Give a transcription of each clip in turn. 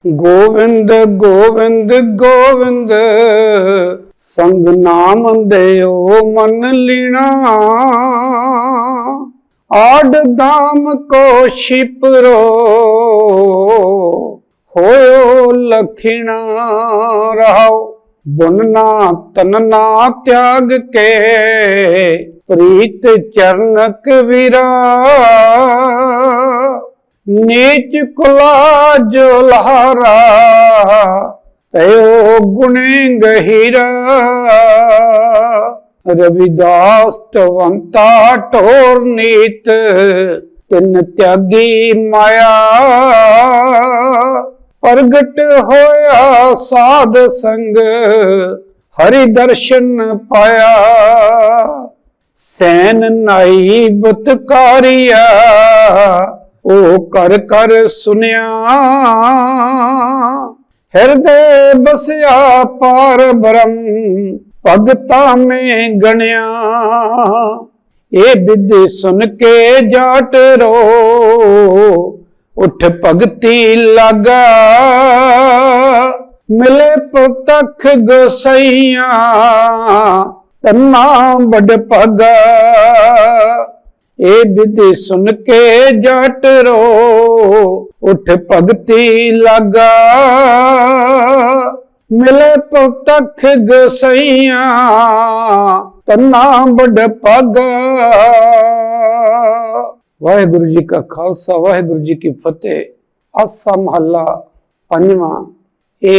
गोविंद गोविंद गोविंद संग नाम देओ मन लीना। आड दाम को शिपरो होयो लखीना। रहो बुनना तनना त्याग के प्रीत चरण कबीरा। नीच कुला जो लहारा पयो गुणे गहीरा। रविदास टवंता टोर नीत तिन त्यागी माया। प्रगट होया साध संग हरि दर्शन पाया। सैन नाई बतकारिया ओ कर कर सुनिया। हृदय बसया पार ब्रह्म भगता में गणिया। ये विधि सुन के जाट रो उठ भगती लगा। मिले प्रतख गोसैया तन्ना बड़ पगा। ए विधि सुन के जट रो उठ भगती लगा। मिले प्रतख गोसैया तन्ना बड़ पगा। वाहेगुरु जी का खालसा वाहेगुरु जी की फतेह। आसा महला पंजवां। ये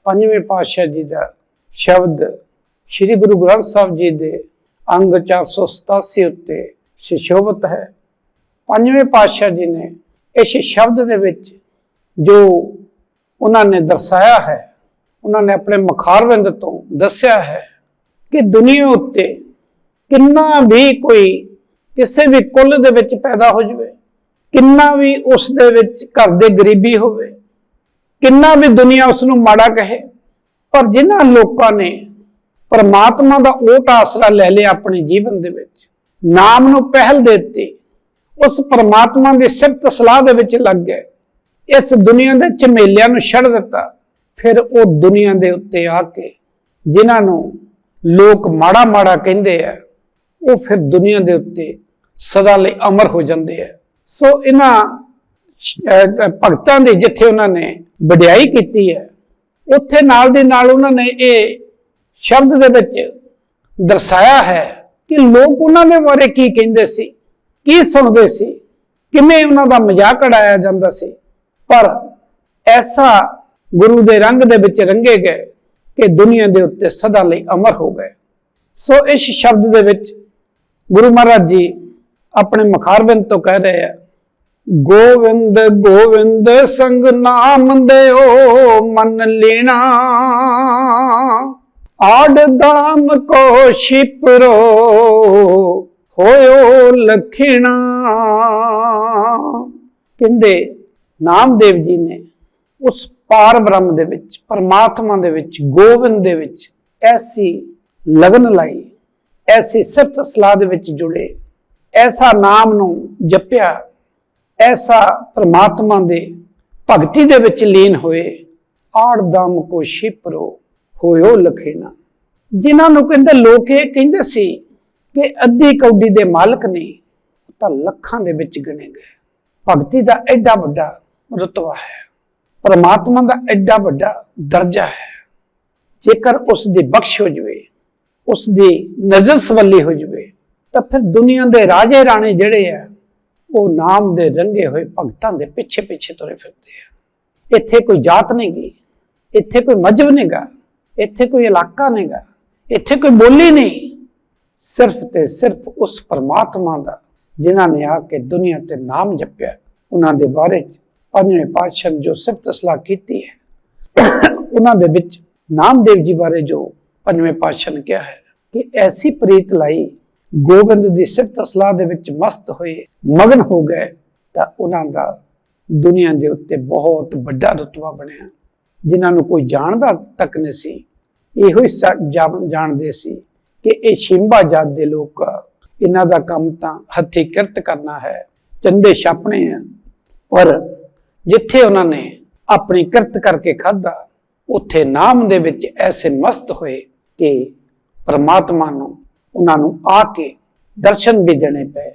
पंजवें पातशाह जी का शब्द श्री गुरु ग्रंथ साहब जी के अंग 487 उत्ते सुशोभित है। पंजवें पातशाह जी ने इस शब्द दे विच जो उन्होंने दर्शाया है, उन्होंने अपने मुखारविंद तो दस्या है कि दुनिया उत्ते किन्ना भी कोई किसी भी कुल दे विच पैदा हो जाए, किन्ना भी उस दे विच घर दे गरीबी होवे, किन्ना भी दुनिया उसनूं माड़ा कहे, पर जिन्हां लोकां ने परमात्मा का ओट आसरा ले लिया अपने जीवन दे विच, नाम नूं पहल देती, उस परमात्मा की सिफत सलाह दे विच लग गए, इस दुनिया के झमेलियां नूं छड़ दिता, फिर वो दुनिया के उत्ते आके जिन्हां नूं लोग माड़ा माड़ा कहंदे आ, वो फिर दुनिया के उत्ते सदा लई अमर हो जाते हैं। सो इन्हां भगतां दी जिथे उन्होंने वडियाई की है, उत्थे नाल दे नाल उन्होंने ये शब्द दे विच दर्शाया है कि लोग उन्होंने बारे की कहंदे सी, की सुनते सी, किवें उन्हां दा मजाक उड़ाया जांदा सी, पर ऐसा गुरु दे रंग दे विच रंगे गए कि दुनिया दे उत्ते सदा लई अमर हो गए। सो इस शब्द दे विच गुरु महाराज जी अपने मुखारविंद तो कह रहे हैं, गोविंद गोविंद संग नाम देओ मन लीना। आड दाम को शिपरो होयो लखीना। कहंदे नामदेव जी ने उस पार ब्रह्म दे विच, परमात्मा दे विच, गोविंद दे विच ऐसी लगन लाई, ऐसी सिफत सलाह दे विच जुड़े, ऐसा नाम नूं जपिया, ऐसा परमात्मा दे भगती दे विच लीन होए। आड़ दम को शिपरो होयो लखीना। जिन्हां नूं कहंदे लोक ये कहंदे सी कि अद्धी कौडी दे मालक नहीं, तां लखां दे विच गिणे गए। भगती दा एडा वड्डा रुतबा है, परमात्मा दा एडा वड्डा दर्जा है, जेकर उसदी बख्श हो जाए, उसदी नजर सवली हो जाए, तो फिर दुनिया के राजे राणे जिहड़े आ वो नाम दे रंगे हुए भगतां दे पिछे पिछे तुरे फिरदे आ। इत्थे कोई जात नहीं गी, इत्थे कोई मजहब नहीं गा, इत्थे कोई इलाका नहीं गा, इत्थे कोई बोली नहीं, सिर्फ ते सिर्फ उस परमात्मा दा जिन्हां ने आके दुनिया ते नाम जपिया, उन्हां दे बारे पंजवें पातशाह ने जो सिफत सलाह कीती है, उन्हां दे विच नामदेव जी बारे जो पंजवें पातशाह ने कहा है कि ऐसी प्रीत लाई, गोबिंद की सिफत सलाह दे विच मस्त हुए, मगन हो गए, तो उन्हां दा दुनिया के उत्ते बहुत बड़ा रुतबा बनया, जिन्होंने कोई जानता तक नहीं सी। इहो ही जानते सी कि ये शिंबा जात के लोग, इन्हां दा काम तां हथी किरत करना है, चंदे छापने हैं, पर जिथे उन्होंने अपनी किरत करके खाधा, उत्थे नाम दे विच ऐसे मस्त होए कि परमात्मा नूं उन्हां नूं आके दर्शन भी देने पे।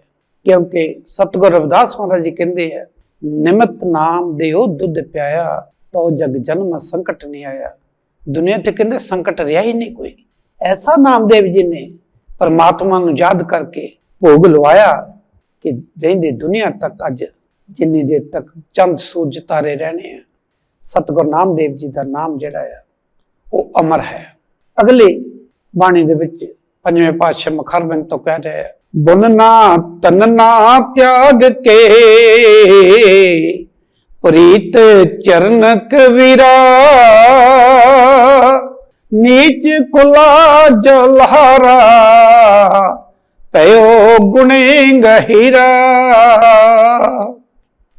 क्योंकि सतगुरु रविदास महाराज जी कहते हैं, निमित नाम देओ दुध प्याया, तो जग जन्म संकट नहीं आया। दुनिया ते कहते संकट रहा ही नहीं कोई। ऐसा नामदेव जी ने परमात्मा नूं याद करके भोग लवाया कि रहिंदे दुनिया तक अज जिन्नी देर तक चंद सूरज तारे रहने हैं, सतगुरु नामदेव जी का नाम जिहड़ा है वो अमर है। अगली बाणी दे विच पंजवें पातशाह मुखारबिंद तो कह रहे हैं, बुनना तनना त्याग के प्रीत चरण कबीरा, नीच कुला जलहारा पयो गुणे गहीरा।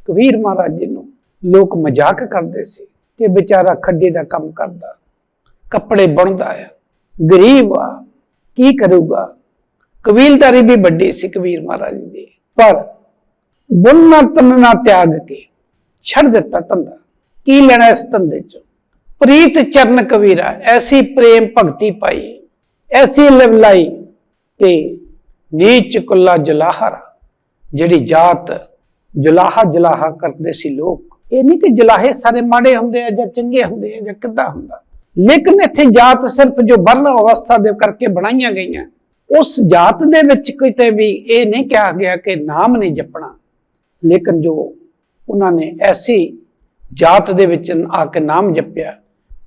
कबीर महाराज जी नूं लोग मजाक करते सी कि बेचारा खड्डी का काम करता, कपड़े बुनता है, गरीब आ, की करूगा। कबीलदारी भी बड़ी सी कबीर महाराज जी, पर बुनना तनना त्याग के छड़ दिता धंधा। की लेना इस धंधे चो? प्रीत चरण कबीरा, ऐसी प्रेम भगती पाई, ऐसी लिवलाई कि नीच कुला जुलाहरा, जिहड़ी जात जुलाहा जुलाहा करते सी लोग। ये नहीं कि जुलाहे सारे माड़े होंदे या चंगे होंदे या किद्दां हुंदा, लेकिन इत्थे जात सिर्फ जो वर्ण अवस्था दे करके बनाईयां गईयां, उस जात दे विच किते भी ये नहीं कहा गया कि नाम नहीं जपना। लेकिन जो उन्होंने ऐसी जात दे विच आके नाम जपिया,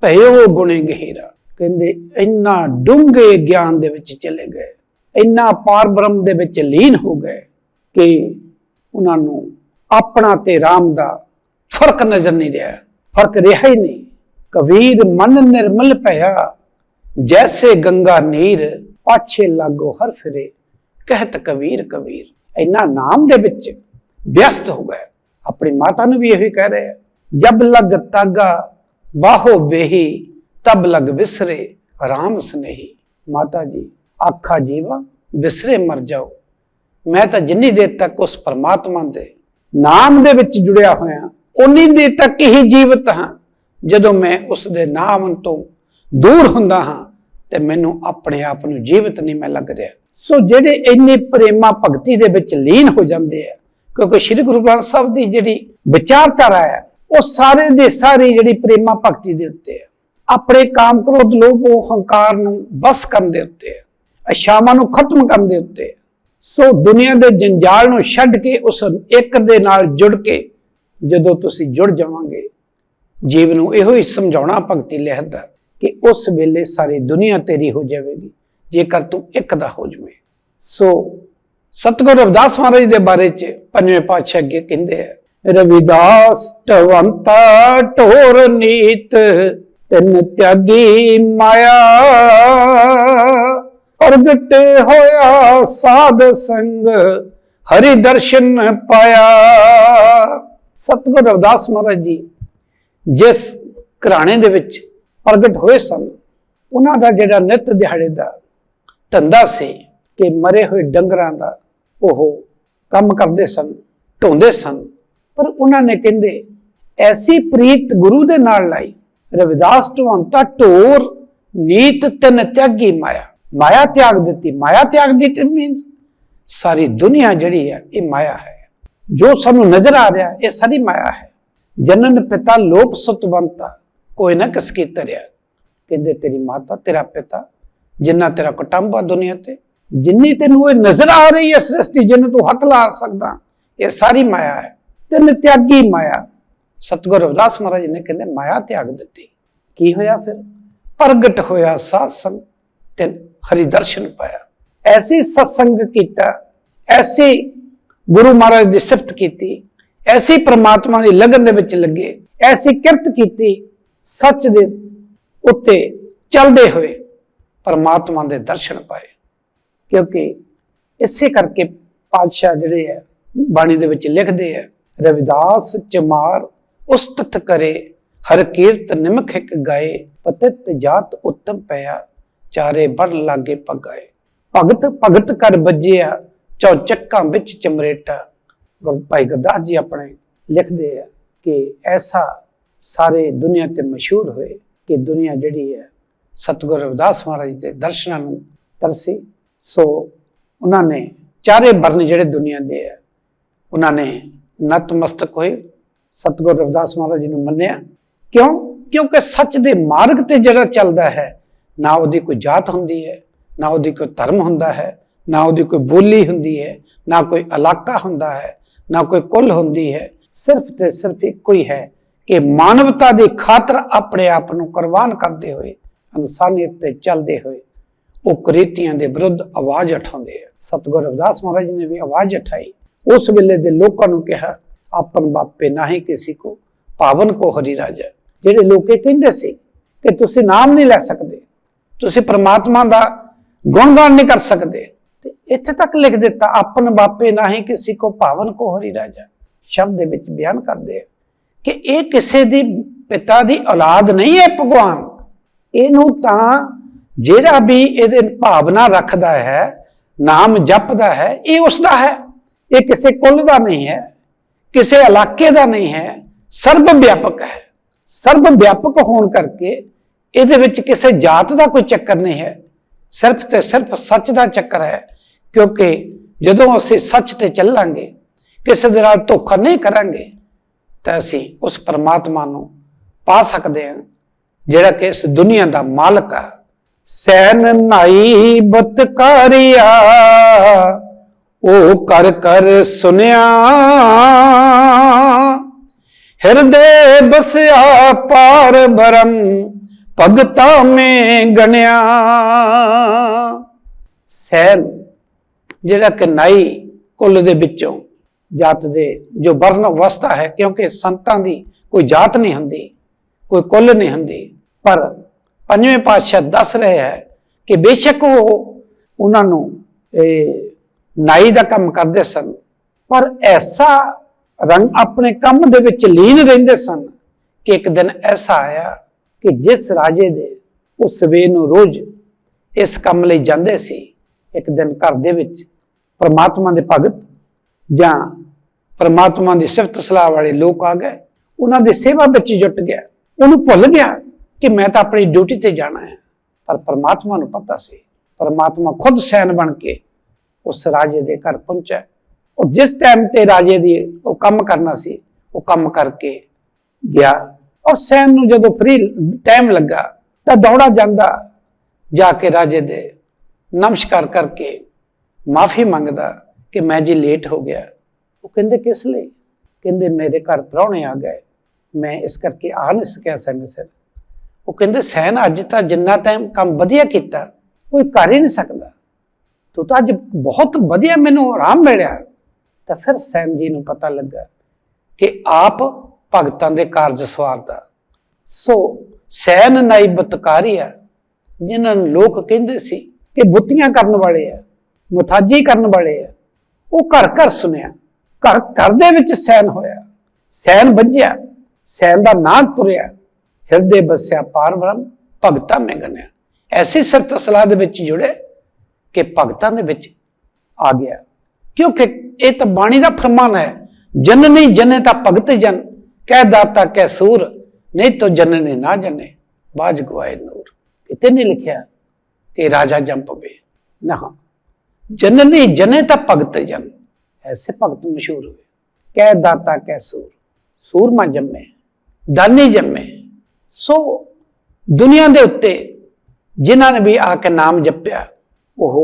भयो गुणे गहीरा, कहंदे इन्ना डूंगे ज्ञान दे विच चले गए, इन्ना पार ब्रह्म दे विच लीन हो गए कि उन्होंने अपना ते राम दा फर्क नजर नहीं रहा, फर्क रहा ही नहीं। कबीर मन निर्मल पया, जैसे गंगा नीर पाछे लागो हर फिरे, कहत कबीर कबीर। इन्ना नाम दे विच व्यस्त हो गए। अपनी माता ने भी यही कह रहे हैं, जब लग तागा बाहो बेही, तब लग विसरे राम स्नेही। माता जी आखा जीवा विसरे मर जाओ, मैं तो जिन्नी देर तक उस परमात्मा दे नाम दे विच जुड़िया होया उन्नी देर तक ही जीवित हाँ। जदों मैं उस दे नाम तो दूर हुंदा हाँ ते मैनू अपने आप नू जीवित नहीं मैं लग रहा। सो जेडे इन्ने प्रेमा भगती दे विच लीन हो जाते हैं, क्योंकि श्री गुरु ग्रंथ साहब की जिहड़ी विचारधारा है वो सारे दे सारी जिहड़ी प्रेमा भगती दे उत्ते है। अपने काम क्रोध लोभ हंकार नू बस करन दे उत्ते है, इच्छावां नू खत्म करन दे उत्ते है। सो दुनिया के जंजाल नू छड्ड के उस एक दे नाल जुड़ के जदों तुसीं जुड़ जावांगे, जीव नू इहो ही समझाउणा भगती लिखदा कि उस वेले सारी दुनिया तेरी हो जाएगी जेकर तू एक दा हो जावे। सो सतगुरु रविदास महाराज दे बारे च पंजवें पातशाह अगे कहंदे हैं, रविदास टवंता टोर नीत, तिन त्यागी माया, प्रगट होया साध संग, हरि दर्शन पाया। सतगुरु रविदास महाराज जी जिस घराने दे विच प्रगट होए सन, उन्हां दा जिहड़ा नित दिहाड़े दा धंधा सी कि मरे हुए डंगरां दा ओह काम करदे सन, ढोंदे सन। पर उन्होंने कहंदे ऐसी प्रीत गुरु दे नाल लाई, रविदास ढोंता ढोर नीत तिन त्यागी माया, माया त्याग दी। माया त्याग दी मीनस सारी दुनिया जिहड़ी है ये माया है, जो सानू नजर आ रहा है ये सारी माया है। जनन पिता लोक सुतवंता, कोई ना किस की तरह। कहते तेरी माता तेरा पिता जिन्ना तेरा कुटुंब आ दुनिया ते, जिन्नी तेनू नजर आ रही है सृष्टि, जिन्हें तू हथ ला सकता, ये सारी माया है। तिन त्यागी माया, सतगुरु रविदास महाराज ने कहते माया त्याग दी। की होया फिर? प्रगट होया सत्संग, तिन हरि दर्शन पाया। ऐसी सत्संग कीता, ऐसी गुरु महाराज की सिफत की, ऐसी परमात्मा की लगन दे विच लगे, ऐसी किरत की, सच दे उत्ते चलते हुए परमात्मा के दर्शन पाए। क्योंकि इसे करके पातशाह जिहड़े है बाणी दे विच लिखदे है, रविदास चमार उस्तत करे, हर कीर्त निमख एक गाए, पतित जात उत्तम पया, चारे बड़ लागे पगाए। भगत भगत कर बजिया, चौचक्का विच चमरेटा। गुरु भाई गुरदास जी अपने लिखते हैं कि ऐसा सारे दुनिया ते मशहूर हुए कि दुनिया जिहड़ी है सतगुरु रविदास महाराज के दर्शनां नूं तरसी। सो उन्होंने चारे वर्ण जिहड़े दुनिया दे है उन्होंने नतमस्तक होए सतगुरु रविदास महाराज जी नूं मन्निया। क्यों? क्योंकि सच दे मार्ग ते जिहड़ा चलदा है ना उहदी कोई जात हुंदी है, ना उहदी कोई धर्म हुंदा है, ना उहदी कोई बोली हुंदी है, ना कोई इलाका हुंदा है, ना कोई कुल हुंदी है। सिर्फ ते सिर्फ इक्को ही है कि मानवता की खातर अपने आप को कुर्बान करते हुए इंसानियत ते चलते हुए वो कुरीतियां दे विरुद्ध आवाज उठाते हैं। सतगुरु रविदास महाराज ने भी आवाज उठाई। उस वेले दे लोगों को कहा अपन बापे ना ही किसी को पावन को हरि राजा। जेडे लोग कहते सी कि तुसी नाम नहीं लै सकते, तुसी परमात्मा का गुणगान नहीं कर सकते, इत्थे तक लिख दिता अपन बापे ना ही किसी को पावन को हरि राजा। शब्द दे विच बयान करते हैं कि यह किसी दी पिता दी औलाद नहीं है भगवान। इनू तां जेड़ा भी इहदे भावना रखदा है, नाम जपदा है, ये उसदा है। ये किसी कुल दा नहीं है, किसी इलाके दा नहीं है, सर्व व्यापक है। सर्व व्यापक होने करके इहदे विच किसी जात दा कोई चक्कर नहीं है, सिर्फ ते सिर्फ सच दा चक्कर है। क्योंकि जदों असीं सच ते चलांगे, किसी दे नाल धोखा नहीं करांगे, तो असीं उस परमात्मा नूं पा सकते हैं जिहड़ा कि इस दुनिया का मालक है। सैन नाई बतकारिया ओ कर कर सुनिया, हृदय बसया पार भरम भगता में गणिया। सैन जिहड़ा कि नाई कुल दे विचों जात दे जो वर्ण अवस्था है, क्योंकि संतां दी कोई जात नहीं हुंदी, कोई कुल नहीं हुंदी, पर पंजवें पातशाह दस रहे हैं कि बेशक वो उन्होंने नाई का काम करते सन, पर ऐसा रंग अपने काम दे विच लीन रहिंदे सन कि एक दिन ऐसा आया कि जिस राजे दे उस सवेर नूं रोज इस काम लई जांदे सी, एक दिन घर दे विच परमात्मा दे भगत जां परमात्मा की सिफत सलाह वाले लोग आ गए, उन्होंने सेवा विच जुट गया। उन्होंने भुल गया कि मैं तो अपनी ड्यूटी ते जाना है, पर परमात्मा नूं पता सी। परमात्मा खुद सैन बन के उस राजे दे घर पहुंचा और जिस टाइम ते राजे दी वो काम करना सी वो काम करके गया। और सैन नूं जदों फ्री टाइम लगा तो दौड़ा जांदा, जाके राजे दे नमस्कार करके माफी मंगदा कि मैं जी लेट हो गया। वो कहंदे किस लिए? कहंदे मेरे घर प्राहुणे आ गए, मैं इस करके आ नहीं सकिया समय सिर। वो कहंदे सैन अज तो जिन्ना टाइम काम वधिया कीता कोई कर ही नहीं सकता, तू तो अज बहुत वधिया मैनू आराम मिलिया। तो फिर सैन जी नूं पता लगा कि आप भगतां दे कारज सवारदा। सो सैन नाई बतकारिया जिन्होंने लोग कहते सी कि बुत्तियां करन वाले है, मुथाजी करन वाले है, वो घर घर सुनिया, घर घर दे विच सैन होया, सैन बज्जिया, सैन दा नां तुरिया, हृदय बसया पार ब्रह्म भगतां में गणिया। ऐसी सिफत सलाह दे विच जुड़े कि भगतां दे विच आ गया। क्योंकि ये तो बाणी का फरमान है, जननी जने ता भगत जन, कह दाता कह सूर, नहीं तो जननी ना जने बाज गवाए नूर। कितने नहीं लिखा कि राजा जम पवे ना, जननी जने ता भगत जन, ऐसे भगत मशहूर हुए। कह दाता कह सूर, सूरमा जमे, दानी जमे। सो दुनिया के उत्ते जिन्होंने भी आके नाम जपया वो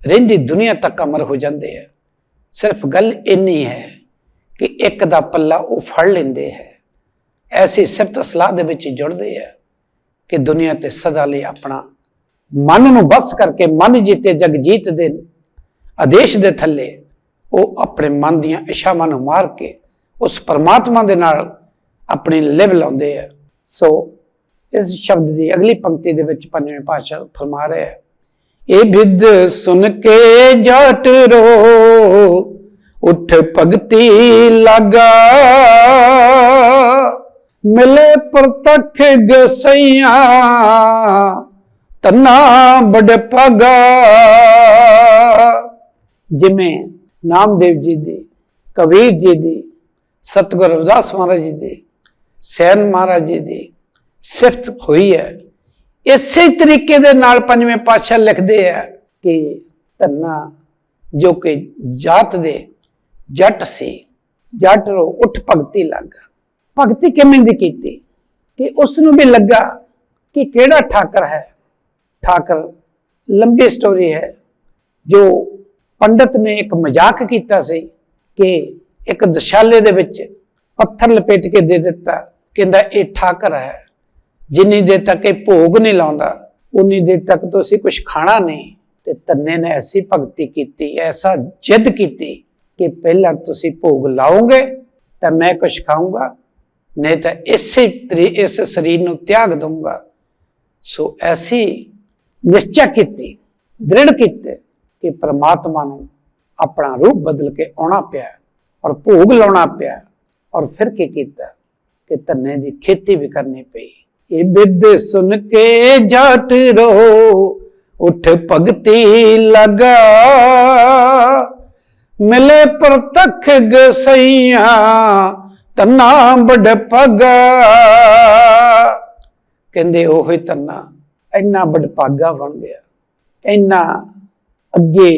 रहिंदी दुनिया तक अमर हो जाते हैं। सिर्फ गल इन्नी है कि एक दा पल्ला वो फड़ लेंदे है। ऐसी सिफत सलाह दे विच जुड़ते हैं कि दुनिया ते सदा लिए अपना मन नूं बस करके मन जीते जग जीत दे आदेश दे थले वो अपने मन दियां इच्छावां नूं मार के उस परमात्मा दे नाल अपनी लिव लाउंदे है। सो इस शब्द की अगली पंक्ति दे विच पंजवें पातशाह फरमा रहे हैं, ए बिद सुन के जाट रो उठ भगती लगा, मिले प्रतख गसैया तना बड़ पगा। जिमें नामदेव जी दी, कबीर जी दी, सतगुरु रविदास महाराज जी दी सैन महाराज जी की सिफत हुई है। इसे तरीके दे नाल पंजवें पातशाह लिखते हैं कि धन्ना जो कि जात दे जट सी, जट रो उठ भगती लग। भगती किवें दी कीती कि उसनूं भी लगा कि केड़ा ठाकर है। ठाकर लंबी स्टोरी है। जो पंडित ने एक मजाक किया सी कि एक दशाले दे विच पत्थर लपेट के दे दिता, कहंदा ये ठाकर है, जिन्नी देर तक ये भोग नहीं लाउंदा उन्नी देर तक तो असीं कुछ खाना नहीं। ते धन्ने ने ऐसी भगती की, ऐसा जिद की कि पहला तुसीं भोग लाओगे तो मैं कुछ खाऊंगा, नहीं तो इस शरीर नूं त्याग दूंगा। सो ऐसी निश्चय की, दृढ़ कीते कि परमात्मा नूं अपना रूप बदल के आना पिया और भोग लाना पिया। और फिर की कीता कि धन्ने की खेती भी करनी पई। ये बिद सुन के जाट रो उठ भगती लगा, मिले प्रतख गसैया धन्ना बड़ पगा। कहंदे ओही धन्ना इन्ना बड़ भागा बन गया, इन्ना अगे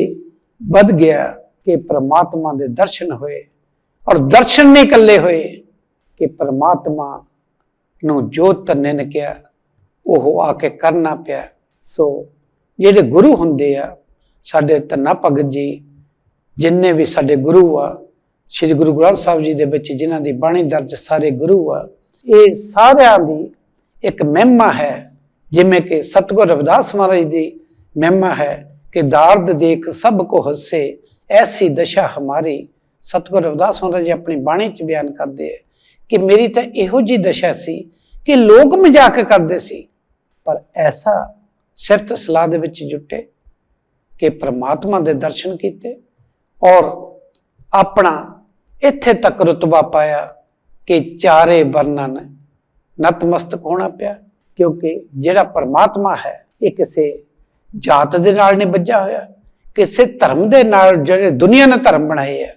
बढ़ गया कि परमात्मा के दर्शन हुए। और दर्शन नहीं कले हुए कि परमात्मा नूं जो धन्ने ने कहा वह आके करना पिया। सो जिहड़े गुरु हुंदे आ साडे धन्ना भगत जी, जिन्ने भी साडे गुरु आ, श्री गुरु ग्रंथ साहिब जी दे विच जिन्हां दी बाणी दर्ज सारे गुरु आ, ये सारियां दी एक महिमा है। जिमें कि सतगुरु रविदास महाराज की महिमा है कि दार्द देख सब को हसे ऐसी दशा हमारी। सतगुरु रविदास महाराज जी अपनी बाणी च बयान करते हैं कि मेरी तो इहो जी दशा सी कि लोग मजाक करते सी, पर ऐसा सिफत सलाह दे विच जुटे कि परमात्मा दे दर्शन किए और अपना इत्थे तक रुतबा पाया कि चारे वर्णन नतमस्तक होना पिया। क्योंकि जिहड़ा परमात्मा है ये किसी जात दे नाल नहीं बज्झा होया, किसी धर्म दे नाल, जिहड़े दुनिया ने धर्म बनाए है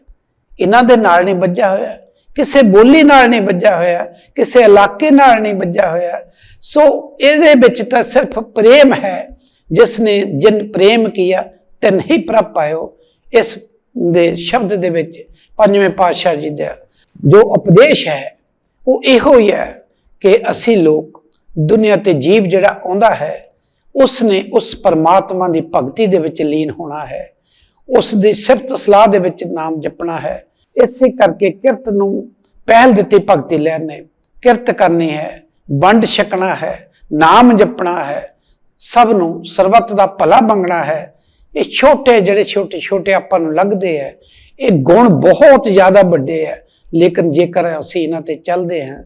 इन्हां दे नाल नहीं बज्झा होया, किसी बोली नाल नहीं बज्झा होया, किसी इलाके नाल नहीं बज्झा होया। सो इहदे विच तां सिर्फ प्रेम है। जिसने जिन प्रेम किया तिन ही प्रभ पायो। इस दे शब्द दे विच पंजवें पातशाह जी दा जो उपदेश है वो इहो ही है कि असी लोग दुनिया ते जीव जिहड़ा आउंदा है उसने उस परमात्मा की भगती दे विच लीन होना है, उस दी सिफत सलाह दे विच नाम जपना है। इसे करके किरत नूं पहल दिती, भगती लैने किरत करनी है, वंड छकना है, नाम जपना है, सब नूं सरबत दा भला मंगना है। ये छोटे जिहड़े छोटे छोटे आपां नूं लगदे है, ये गुण बहुत ज़्यादा वड्डे है, लेकिन जेकर असीं इन्हां ते चलदे हैं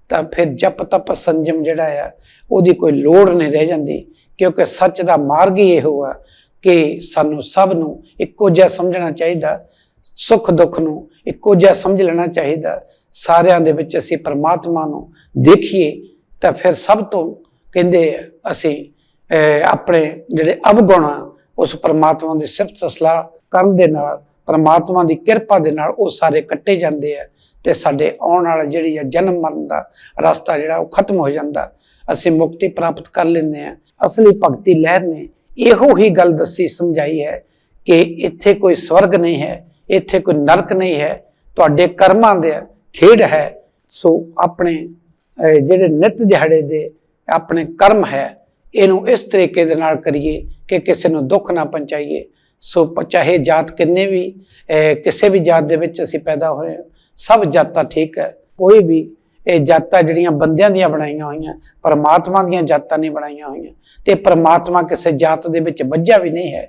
तो फिर जप तप संजम जिहड़ा है उहदी कोई लोड़ नहीं रह जाती। क्योंकि सच का मार्ग ही इहो है कि सानू सब नूं इक्को जिहा समझना चाहिए, सुख दुख नूं इक्को जिहा समझ लेना चाहिए। सारियां दे विच असीं परमात्मा नूं देखीए तो फिर सब तो कहंदे असीं अपने जिहड़े अवगुण आ उस परमात्मा की सिफत सलाह करन दे नाल, परमात्मा की किरपा दे नाल वो सारे कट्टे जाते हैं ते साडे आउण वाला जिहड़ी है जन्म मरण का रास्ता जिहड़ा वो खत्म हो जाता, असीं मुक्ति प्राप्त कर लैंदे हैं। असली भगती लहर ने इहो ही गल दसी समझाई है कि इत्थे कोई स्वर्ग नहीं है, इत्थे कोई नरक नहीं है, तुहाडे कर्मां दे खेड है। सो अपने जिहड़े नित दिहाड़े दे अपने कर्म है इनू इस तरीके दे नाल करिए कि किसी नूं दुख ना पहुंचाइए। सो चाहे जात किन्ने भी किसी भी जात दे विच असीं पैदा होए, सब जातां ठीक है, कोई भी ये जातां जिहड़ियां बंदियां दियां बनाईयां होईयां, परमात्मा दियां जातां नहीं बनाईयां होईयां। ते परमात्मा किसी जात दे विच बज्झा भी नहीं है।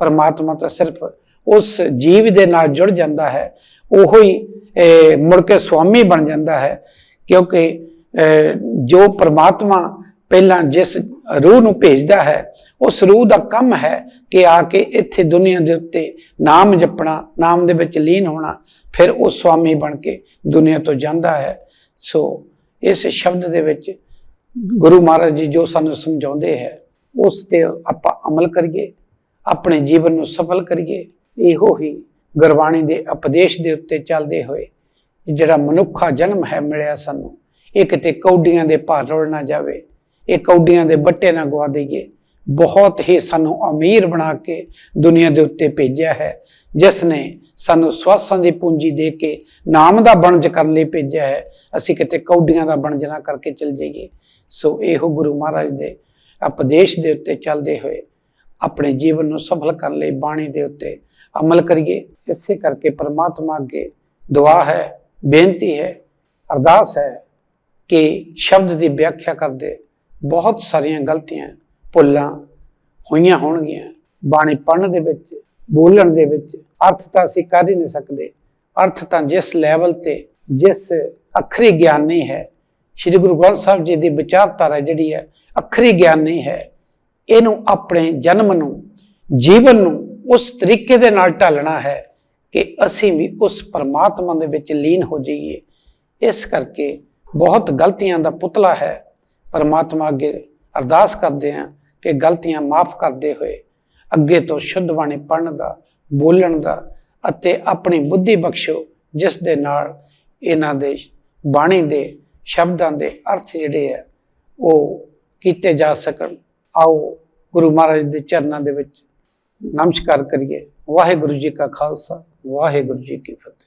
परमात्मा तो सिर्फ उस जीव दे नाल जुड़ जाता है, ओहो ही मुड़ के स्वामी बन जाता है। क्योंकि जो परमात्मा पहला जिस रूह नूं भेजदा है उस रूह का कम है कि आके इत्थे दुनिया दे उत्ते नाम जपना, नाम दे विच लीन होना, फिर वो स्वामी बन के दुनिया तो जाता है। सो इस शब्द दे विच गुरु महाराज जी जो सानू समझाउंदे है उस ते आपां अमल करिए, अपने जीवन नूं सफल करिए। इहो ही गुरबाणी दे उपदेश दे उत्ते चलदे होए जिहड़ा मनुखा जन्म है मिलिया सानू, ਇਹ ਕਿਤੇ ਕੌਡੀਆਂ ਦੇ ਭਾਰ ਰੁੜ ਨਾ ਜਾਵੇ, ਇਹ ਕੌਡੀਆਂ ਦੇ ਬੱਟੇ ਨਾ ਗਵਾ ਦੇਈਏ। ਬਹੁਤ ਹੀ ਸਾਨੂੰ ਅਮੀਰ ਬਣਾ ਕੇ ਦੁਨੀਆ ਦੇ ਉੱਤੇ ਭੇਜਿਆ ਹੈ, ਜਿਸ ਨੇ ਸਾਨੂੰ ਸਵਾਸਾਂ ਦੀ ਪੂੰਜੀ ਦੇ ਕੇ ਨਾਮ ਦਾ ਬਣਜ ਕਰਨ ਲਈ ਭੇਜਿਆ ਹੈ। ਅਸੀਂ ਕਿਤੇ ਕੌਡੀਆਂ ਦਾ ਬਣਜ ਨਾ ਕਰਕੇ ਚਲ ਜਾਈਏ। ਸੋ ਇਹੋ ਗੁਰੂ ਮਹਾਰਾਜ ਦੇ ਉਪਦੇਸ਼ ਦੇ ਉੱਤੇ ਚੱਲਦੇ ਹੋਏ ਆਪਣੇ ਜੀਵਨ ਨੂੰ ਸਫਲ ਕਰਨ ਲਈ ਬਾਣੀ ਦੇ ਉੱਤੇ ਅਮਲ ਕਰੀਏ। ਇਸੇ ਕਰਕੇ ਪਰਮਾਤਮਾ ਅੱਗੇ ਦੁਆ ਹੈ, ਬੇਨਤੀ ਹੈ, ਅਰਦਾਸ ਹੈ ਕਿ ਸ਼ਬਦ ਦੀ ਵਿਆਖਿਆ ਕਰਦੇ ਬਹੁਤ ਸਾਰੀਆਂ ਗਲਤੀਆਂ ਭੁੱਲਾਂ ਹੋਈਆਂ ਹੋਣਗੀਆਂ। ਬਾਣੀ ਪੜ੍ਹਨ ਦੇ ਵਿੱਚ, ਬੋਲਣ ਦੇ ਵਿੱਚ ਅਰਥ ਤਾਂ ਅਸੀਂ ਕਰ ਹੀ ਨਹੀਂ ਸਕਦੇ। ਅਰਥ ਤਾਂ ਜਿਸ ਲੈਵਲ ਤੇ, ਜਿਸ ਅੱਖਰੀ ਗਿਆਨੀ ਹੈ, ਸ੍ਰੀ ਗੁਰੂ ਗ੍ਰੰਥ ਸਾਹਿਬ ਜੀ ਦੀ ਵਿਚਾਰਧਾਰਾ ਜਿਹੜੀ ਹੈ ਅੱਖਰੀ ਗਿਆਨੀ ਹੈ, ਇਹਨੂੰ ਆਪਣੇ ਜਨਮ ਨੂੰ, ਜੀਵਨ ਨੂੰ ਉਸ ਤਰੀਕੇ ਦੇ ਨਾਲ ਢਾਲਣਾ ਹੈ ਕਿ ਅਸੀਂ ਵੀ ਉਸ ਪਰਮਾਤਮਾ ਦੇ ਵਿੱਚ ਲੀਨ ਹੋ ਜਾਈਏ। ਇਸ ਕਰਕੇ ਬਹੁਤ ਗਲਤੀਆਂ ਦਾ ਪੁਤਲਾ ਹੈ। ਪਰਮਾਤਮਾ ਅੱਗੇ ਅਰਦਾਸ ਕਰਦੇ ਹਾਂ ਕਿ ਗਲਤੀਆਂ ਮਾਫ ਕਰਦੇ ਹੋਏ ਅੱਗੇ ਤੋਂ ਸ਼ੁੱਧ ਬਾਣੀ ਪੜ੍ਹਨ ਦਾ, ਬੋਲਣ ਦਾ ਅਤੇ ਆਪਣੀ ਬੁੱਧੀ ਬਖਸ਼ੋ, ਜਿਸ ਦੇ ਨਾਲ ਇਹਨਾਂ ਦੇ ਬਾਣੀ ਦੇ ਸ਼ਬਦਾਂ ਦੇ ਅਰਥ ਜਿਹੜੇ ਆ ਉਹ ਕੀਤੇ ਜਾ ਸਕਣ। ਆਓ ਗੁਰੂ ਮਹਾਰਾਜ ਦੇ ਚਰਨਾਂ ਦੇ ਵਿੱਚ ਨਮਸਕਾਰ ਕਰੀਏ। ਵਾਹਿਗੁਰੂ ਜੀ ਕਾ ਖਾਲਸਾ, ਵਾਹਿਗੁਰੂ ਜੀ ਕੀ ਫਤਿਹ।